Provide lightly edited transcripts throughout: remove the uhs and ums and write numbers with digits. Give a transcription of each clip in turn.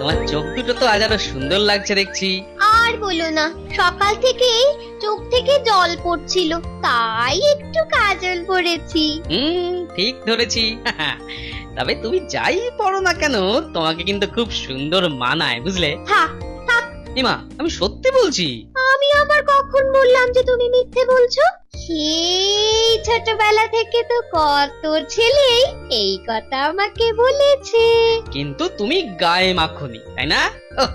তোমার চোখ দুটো তো আজ আরো সুন্দর লাগছে দেখছি। আর বলো না, সকাল থেকেই চোখ থেকে জল পড়ছিল, তাই একটু কাজল পড়েছি। ঠিক ধরেছি। তবে তুমি যাই পড়ো না কেন, তোমাকে কিন্তু খুব সুন্দর মানায়, বুঝলে? থাক থাক, ইমা, আমি সত্যি বলছি। আমি আবার কখন বললাম যে তুমি মিথ্যে বলছো? সেই ছোটবেলা থেকে তো কত ছেলেই এই কথা আমাকে বলেছে। কিন্তু তুমি গায়ে মাখনি, তাই না? ওহ,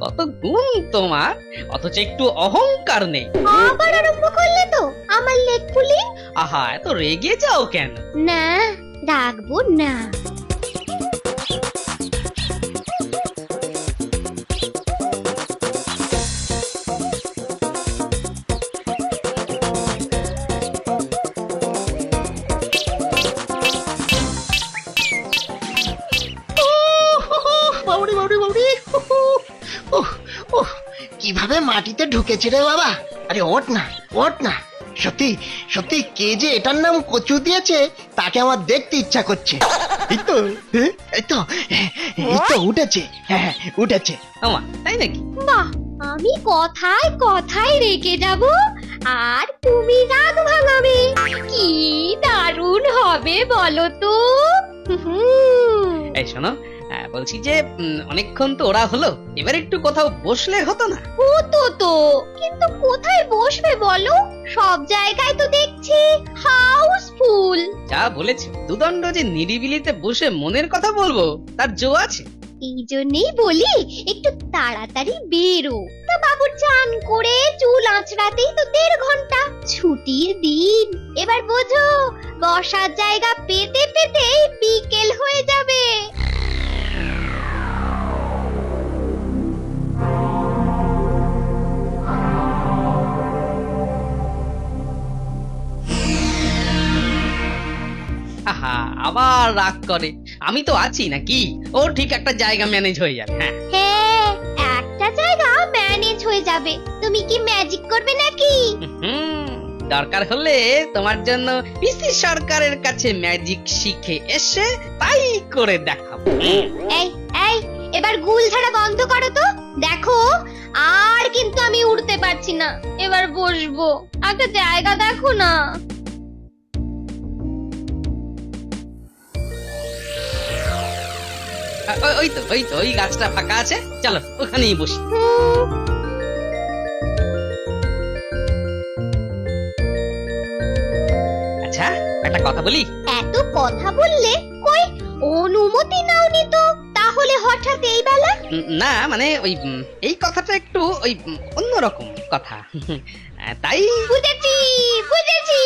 কত গুণ তোমার, অথচ একটু অহংকার নেই। আবার আরম্ভ করলে তো আমার লেগ পুলি। আহা, এত রেগে যাও কেন? না, রাখবো না। বাবুরি বাবুরি বাবুরি, ওহ ওহ, কিভাবে মাটিতে ঢুকেছে রে বাবা! আরে ওঠ না, ওঠ না। সত্যি সত্যি, কে যে এটার নাম কচু দিয়েছে তাকে আমার দেখতে ইচ্ছা করছে। এই তো, এই তো, এই তো উঠেছে, হ্যাঁ উঠেছে। আমা, তাই নাকি? বাহ, আমি কথায় কথায় রেখে যাব আর তুমি রাগ ভাঙাবে। কি দারুণ হবে বলো তো। এই শোনো, বলছি যে অনেকক্ষণ তো ওরা হলো, এবার একটু কোথাও বসলে হতো না? হতো তো, কিন্তু কোথায় বসবে বলো? সব জায়গায় তো দেখছি হাউসফুল। যা বলেছে, দুদণ্ড যে নিরিবিলিতে বসে মনের কথা বলবো, তার জো আছে। এই জন্যই বলি একটু তাড়াতাড়ি বেরো। তা বাবু চান করে চুল আঁচড়াতেই তো 1.5 ঘন্টা। ছুটির দিন, এবার বোঝো, বসার জায়গা পেতে পেতেই বিকেল হয়ে যাবে। আহা, আবার রাগ করে। আমি তো আছি নাকি, ও ঠিক একটা জায়গা ম্যানেজ হয়ে যাবে। হ্যাঁ হ্যাঁ, একটা জায়গা ম্যানেজ হয়ে যাবে। তুমি কি ম্যাজিক করবে নাকি? দরকার হলে তোমার জন্য পিসি সরকারের কাছে ম্যাজিক শিখে এসে তাই করে দেখাবো। এই এই, এবার গুল ছাড়া বন্ধ করো তো। দেখো, আর কিন্তু আমি উঠতে পারছি না। এবার বসবো, একটা জায়গা দেখো না। ওই তো ওই গাছটা ফাঁকা আছে, চলো ওখানেই বসি। আচ্ছা, একটা কথা বলি। এত কথা বললে, কই অনুমতি নাওনি তো? তাহলে হঠাৎ এই বেলা? না মানে ওই এই কথাটা একটু ওই অন্যরকম কথা। তাই বুঝেছি বুঝেছি,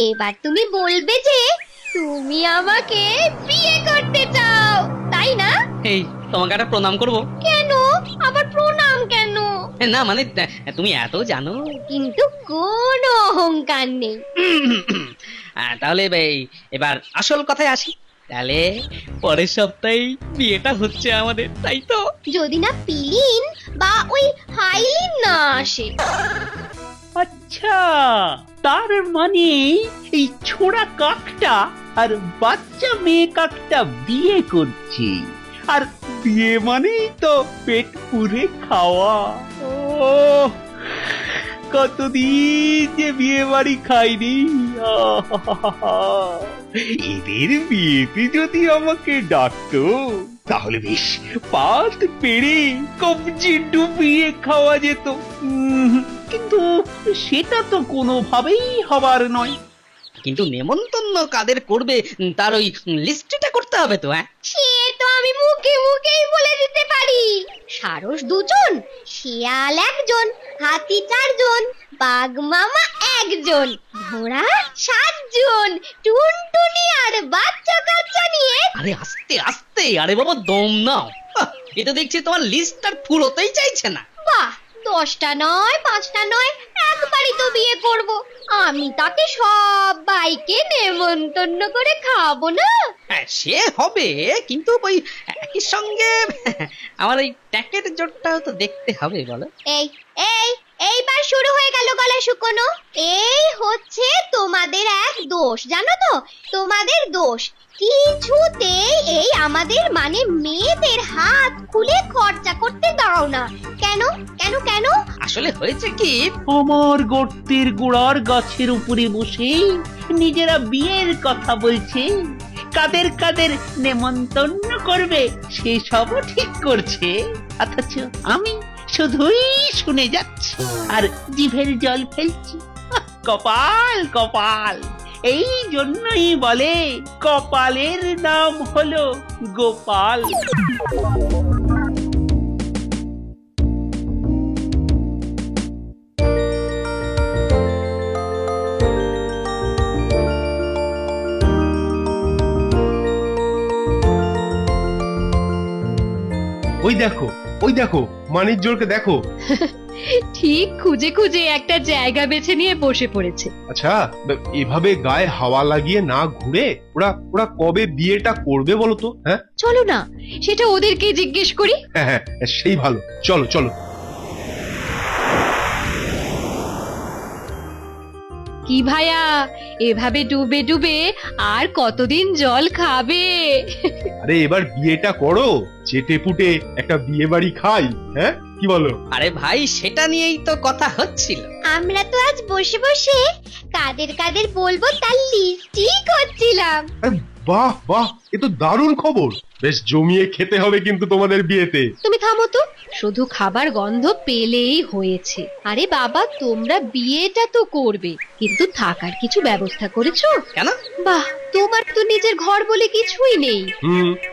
এবার তুমি বলবে যে তুমি আমাকে বিয়ে করতে চাও, তাই না? এই তোমাকে একটা প্রণাম করবো। কেন আবার প্রণাম কেন? না মানে তুমি এত জানো। কিন্তু কোনো অহংকার নেই। তাহলে এবার আসল কথায় আসি। তাহলে পরের সপ্তাহে বিয়েটা হচ্ছে আমাদের, তাই তো? যদি না পিলিন বা ওই হাইলিন না আসে। আচ্ছা, তার মানে এই ছোড়া কাকটা আর বাচ্চা মেয়ে কাকটা বিয়ে করছে, আর বিয়ে মানেই তো পেট পুরে খাওয়া। ও কতদিন যে বিয়ে বাড়ি খাইনি। এদের বিয়েতে যদি আমাকে ডাকতো তাহলে বেশ পাত পেরে কবজি ডুবিয়ে খাওয়া যেত। কিন্তু সেটা তো কোনোভাবেই হবার নয়। কিন্তু নেমন্তন্ন কাদের করবে তার ওই লিস্টটা করতে হবে তো। হ্যাঁ, সে তো আমি মুখে মুখেই বলে দিতে পারি। সারস 2 জন, শিয়াল 1 জন, হাতি 4 জন, বাঘ মামা 1 জন, ঘোড়া 7 জন, টুনটুনি আর বাচ্চা কাচ্চা নিয়ে। আরে আস্তে আস্তে, আরে বাবা দম নাও। এটা দেখছি তোমার লিস্ট আর ফুরোতেই চাইছে না। বাহ, 10টা নয়, 5টা নয়, একবারই তো বিয়ে করব। আমি তাকে সবাইকে নেমন্তন্ন করে খাওয়াবো না? হ্যাঁ, সে হবে, কিন্তু ওই একই সঙ্গে আমার ওই ট্যাকের জোরটাও তো দেখতে হবে, বলো। এই এই, এইবার শুরু হয়ে গেল গলা শুকোনো। এই হচ্ছে তোমাদের এক দোষ, জানো তো, তোমাদের দোষ। কিছুতেই এই আমাদের মানে মেয়েদের হাত খুলে খরচা করতে দাও না। কেন কেন কেন? আসলে হয়েছে কি, আমার গর্তের গোড়ার গাছের উপরে বসে নিজেরা বিয়ের কথা বলছে, কাদের কাদের নেমন্তন্ন করবে সেসবও ঠিক করছে, অথচ আমি শুধুই শুনে যাচ্ছি আর জিভের জল ফেলছি। কপাল কপাল, এই জন্যই বলে কপালের নাম হলো গোপাল। ওই দেখো মানিকজোড়কে দেখো। ঠিক খুঁজে খুঁজে একটা জায়গা বেছে নিয়ে বসে পড়েছে। আচ্ছা, এভাবে গায়ে হাওয়া লাগিয়ে না ঘুরে ওরা ওরা কবে বিয়েটা করবে বলো তো? হ্যাঁ চলো না, সেটা ওদেরকে জিজ্ঞেস করি। হ্যাঁ হ্যাঁ, সেই ভালো, চলো চলো। কি ভাইয়া, এভাবে ডুবে ডুবে আর কতদিন জল খাবে? আরে এবার বিয়েটা করো, চেটে পুটে একটা বিয়ে বাড়ি খাই। হ্যাঁ কি বলো? আরে ভাই সেটা নিয়েই তো কথা হচ্ছিল। আমরা তো আজ বসে বসে কাদের কাদের বলবো তার লিস্টই করছিলাম। আরে বাহ বাহ, এ তো দারুণ খবর। বেশ জমিয়ে খেতে হবে কিন্তু তোমাদের বিয়েতে। তুমি থামো তো, শুধু খাবার গন্ধ পেলেই হয়েছে। আরে বাবা, তোমরা বিয়েটা তো করবে, কিন্তু থাকার কিছু ব্যবস্থা করেছো? কেন? বাহ, তোমার তো নিজের ঘর বলে কিছুই নেই।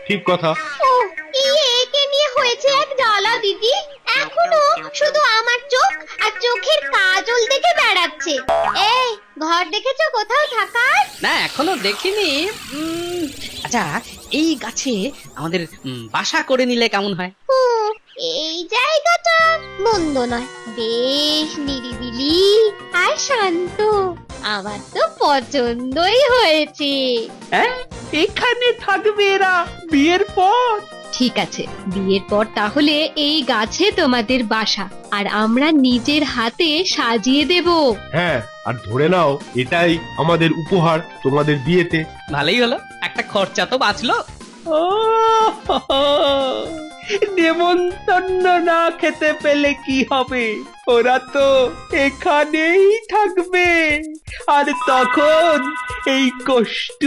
ঠিক কথা। ও কি একে নিয়ে হয়েছে এক জ্বালা দিদি, এখনো শুধু আমার চোখ আর চোখের কাজল দেখে বেড়াচ্ছে। এই ঘর দেখেছো কোথাও থাকার? না এখনো দেখিনি। আচ্ছা, এই গাছে আমাদের বাসা করে নিলে কেমন হয়? এই জায়গাটা মন্দ নয়, বেশ নিরিবিলি আর শান্ত। আমার তো পছন্দই হয়েছে। হ্যাঁ, এখানে থাকবে এরা বিয়ের পর। ঠিক আছে, বিয়ের পর তাহলে এই গাছে তোমাদের বাসা, আর আমরা নিজের হাতে সাজিয়ে দেব। হ্যাঁ, আর ধরে নাও এটাই আমাদের উপহার তোমাদের বিয়েতে। ভালোই হলো, একটা খরচা তো বাঁচলো। ও হো হো, নেমন্তন্ন না খেতে পেলে কি হবে, ওরা তো এখানেই থাকবে, আর তখন এই কষ্ট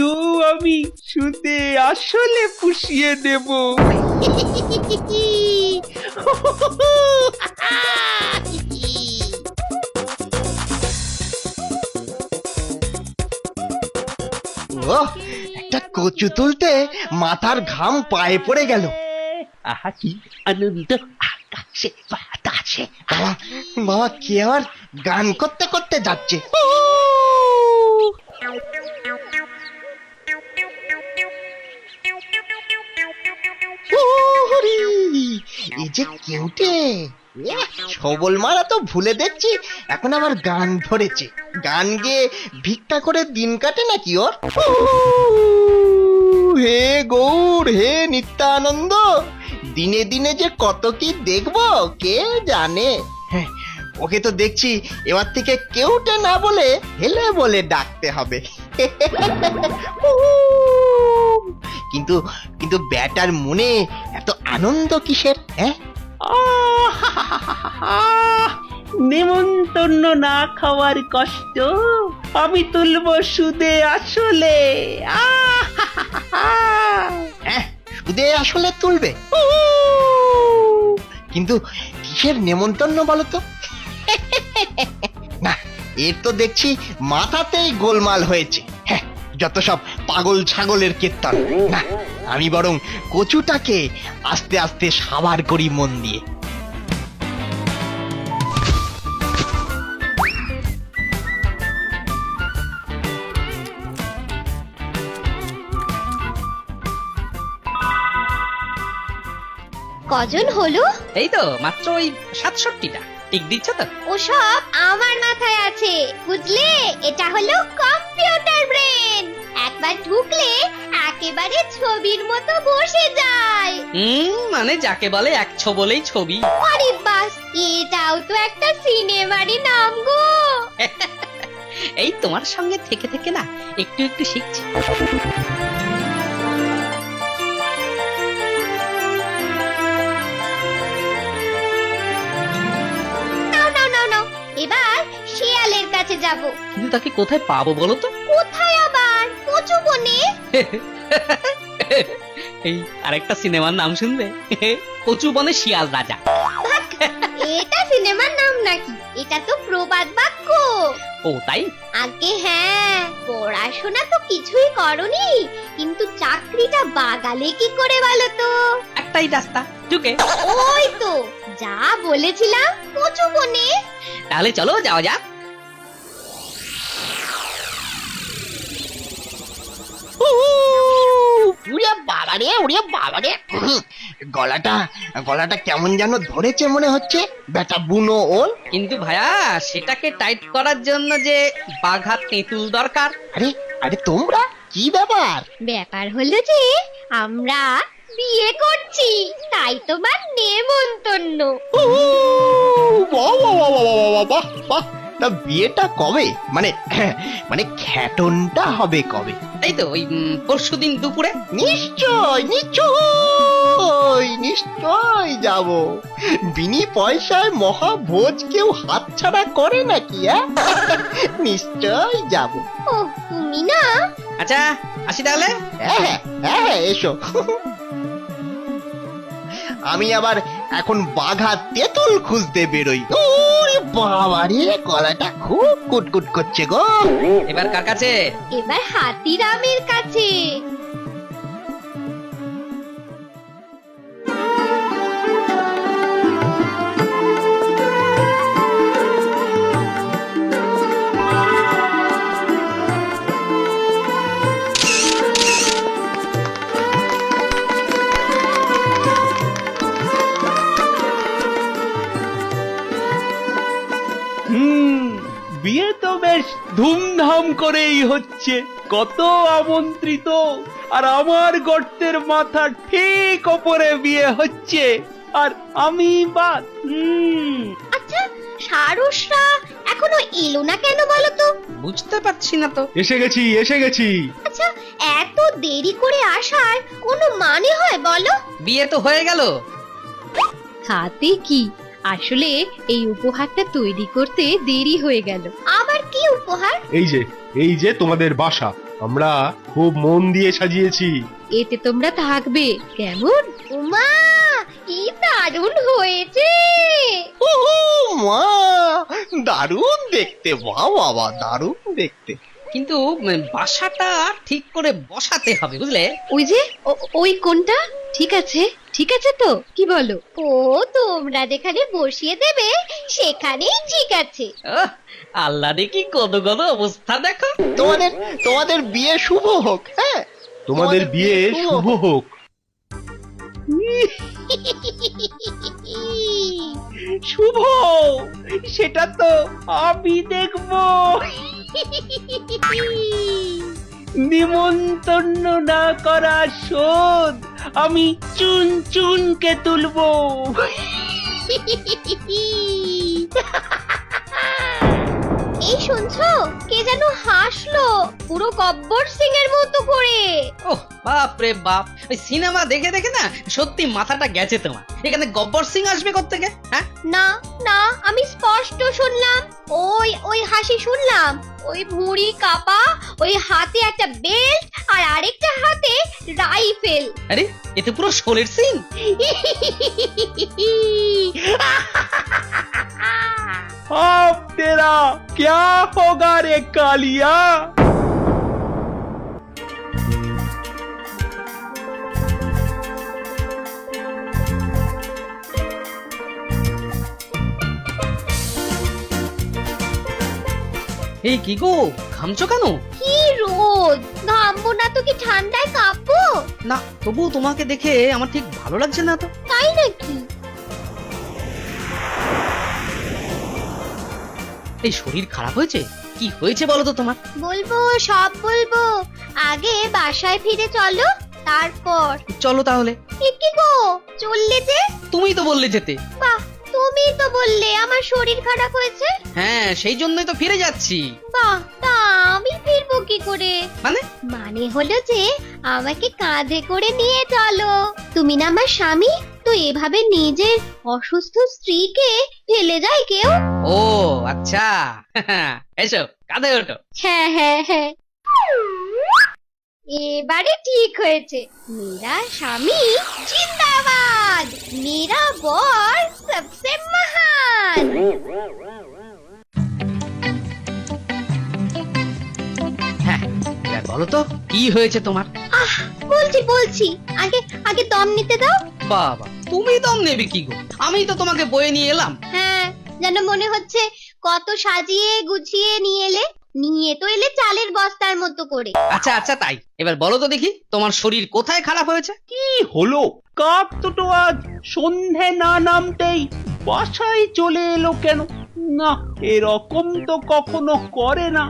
আমি সুদে আসলে পুষিয়ে দেব। ও একটা কচু তুলতে মাথার ঘাম পায়ে পড়ে গেল। আহা কি আনন্দ, আকাশে বাতাসে। বাবা বাবা, কে আবার গান করতে করতে যাচ্ছে? ওরে, এই যে কেউটে, সবল মারা তো ভুলে দেখছি, এখন আবার গান ধরেছে। গান গেয়ে ভিক্ষা করে দিন কাটে নাকি ওর? হে গৌর, হে নিত্যানন্দ, দিনে দিনে যে কত কি দেখবো কে জানে। হ্যাঁ, ওকে তো দেখছি এবার থেকে কেউটে না বলে হেলে বলে ডাকতে হবে। কিন্তু কিন্তু ব্যাটার মনে এত আনন্দ কিসের? হ্যাঁ, নেমন্তন্ন না খাওয়ার কষ্ট আমি তুলবো সুদে আসলে। হ্যাঁ, সুদে আসলে তুলবে, কিন্তু কিসের নেমন্তন্ন বলো তো? না, এর তো দেখছি মাথাতেই গোলমাল হয়েছে। হ্যাঁ, যত সব পাগল ছাগলের কীর্তন। না, আমি বরং কচুটাকে আস্তে আস্তে সাবার করি মন দিয়ে। কজন হলো? এই তো মাত্র ওই 67টা। ঠিক দিচ্ছ তো? ওসব আমার মাথায় আছে, বুঝলে? এটা হলো কম্পিউটার ব্রেন। একবার ঢুকলে একেবারে ছবির মতো বসে যায়। মানে যাকে বলে এক বলেই ছবি। আরে বাস, এটাও তো একটা সিনেমারই নাম গো। এই তোমার সঙ্গে থেকে থেকে না একটু একটু শিখছি। নাও নাও নাও নাও, এবার শিয়ালের কাছে যাব। কিন্তু তাকে কোথায় পাবো বলো তো? কোথায় আবার? কচু বনে। এই আরেকটা সিনেমার নাম শুনবে, কচু বনে শিয়াল রাজা। এটা সিনেমার নাম নাকি? এটা তো প্রবাদ বাক্য। ও তাই? আগে হ্যাঁ, পড়াশোনা তো কিছুই করনি, কিন্তু চাকরিটা বাগালে কি করে বলো তো? একটাই রাস্তা, ঢুকে। ওই তো যা বলেছিলাম, কচু বনে। তাহলে চলো যাওয়া যাক। উড়ে বাবারে, উড়ে বাবারে। গলাটা গলাটা কেমন যেন ধরেছে মনে হচ্ছে, বেটা বুনো ওল। কিন্তু ভাইয়া, সেটাকে টাইট করার জন্য যে বাঘা তেঁতুল দরকার। আরে আরে তোমরা কি ব্যাপার? ব্যাপার হলো যে আমরা বিয়ে করছি, তাই তোমার নেমন্তন্ন। বাহ বাহ বাহ বাহ বাহ বাহ বাহ। তা বিয়েটা কবে? মানে মানে খ্যাটনটা হবে কবে? তাই তো ওই পরশুদিন দুপুরে। নিশ্চয় নিশ্চয় নিশ্চয় যাব। বিনি পয়সায় মহাভোজ কেউ হাতছাড়া করে নাকি? নিশ্চয় যাব। ও তুমি না? আচ্ছা আসি তাহলে। হ্যাঁ হ্যাঁ হ্যাঁ হ্যাঁ, এসো। আমি আবার এখন বাঘা তেঁতুল খুঁজতে বেরোই। ওরে বাবা রে, গলাটা খুব কুটকুট করছে গো। এবার কার কাছে? এবার হাতিরামের কাছে। বিয়ে তো বেশ ধুমধাম করেই হচ্ছে, কত আমন্ত্রিত, আর আমার গর্তের মাথা ঠিক ওপরে বিয়ে হচ্ছে, আর আমি বাদ। আচ্ছা, সারসরা এখনো এলো না কেন বলো তো? বুঝতে পারছি না তো। এসে গেছি এসে গেছি। আচ্ছা, এত দেরি করে আসার কোনো মানে হয় বলো? বিয়ে তো হয়ে গেল। হাতে কি, আসলে এই উপহারটা তৈরি করতে দেরি হয়ে গেল। আবার কি উপহার? এই যে তোমাদের বাসা, আমরা খুব মন দিয়ে সাজিয়েছি। এতে তোমরা থাকবে কেমন? উমা, কি দারুণ হয়েছে! উহু, মা দারুণ দেখতে, বাহ বাবা দারুণ দেখতে। কিন্তু বাসাটা ঠিক করে বসাতে হবে বুঝলে। ওই যে ওই কোনটা? ঠিক আছে, ঠিক আছে তো, কি বলো? ও তোমরা যেখানে বসিয়ে দেবে সেখানেই ঠিক আছে। আল্লাহ দেখি কত কত অবস্থা দেখো। তোমাদের তোমাদের বিয়ে শুভ হোক। হ্যাঁ, তোমাদের বিয়ে শুভ হোক। শুভ, সেটা তো আমি দেখবো। নিমন্ত্রণ না করা শোধ আমি চুন চুনকে তুলবো। এই শুনছো, কে যেন হাসলো পুরো গব্বর সিং এর মতো করে। ওহ বাপ রে বাপ, ওই সিনেমা দেখে দেখে না সত্যি মাথাটা গেছে তোমার। এখানে গব্বর সিং আসবে কোত্থেকে? হ্যাঁ না না, আমি স্পষ্ট শুনলাম, ওই ওই হাসি শুনলাম, ওই ভুঁড়ি কাপা, ওই হাতে একটা বেল্ট আর আরেকটা হাতে রাইফেল। আরে এতে পুরো শোলের সিন। अब तेरा क्या होगा रे कालिया? এই কি গো, ঘামছো কেন? কি রোদ, ঘামবো না তো কি ঠান্ডায় কাঁপবো? না তবু তোমাকে দেখে আমার ঠিক ভালো লাগছে না তো। তাই নাকি? এই শরীর খারাপ হয়েছে? কি হয়েছে বলো তো তোমার? বলবো, সব বলবো, আগে বাসায় ফিরে চলো, তারপর। চলো তাহলে। এ কি গো, চললে যে? তুমি তো বললে যেতে। বাহ, তুমি তুমিই তো বললে আমার শরীর খারাপ হয়েছে। হ্যাঁ সেই জন্যই তো ফিরে যাচ্ছি। বাহ, তা আমি ফিরবো কি করে? মানে মানে হলো যে আমাকে কাঁধে করে নিয়ে চলো। তুমি না আমার স্বামী, তো এভাবে নিজের অসুস্থ স্ত্রীকে ফেলে যায় কেউ? ও আচ্ছা এসো কাঁধে ওঠো। হ্যাঁ হ্যাঁ হ্যাঁ, এবারে ঠিক হয়েছে। মেরা স্বামী জিন্দাবাদ, মেরা বর সবসে মহান। হ্যাঁ এবার বলো তো কি হয়েছে তোমার? বলছি বলছি, আগে আগে দম নিতে দাও। বাবা তুমি দম নেবে কি গো, আমি তো তোমাকে বয়ে নিয়ে এলাম। হ্যাঁ, যেন মনে হচ্ছে কত সাজিয়ে গুছিয়ে নিয়ে এলে। নিয়ে তো এলে চালের বস্তার মতো করে। আচ্ছা আচ্ছা তাই, এবার বলো তো দেখি তোমার শরীর কোথায় খারাপ হয়েছে? কি হলো? কাক দুটো আজ সন্ধে না নামতেই বাসায় চলে এলো কেন? না, এরকম তো কখনো করে না।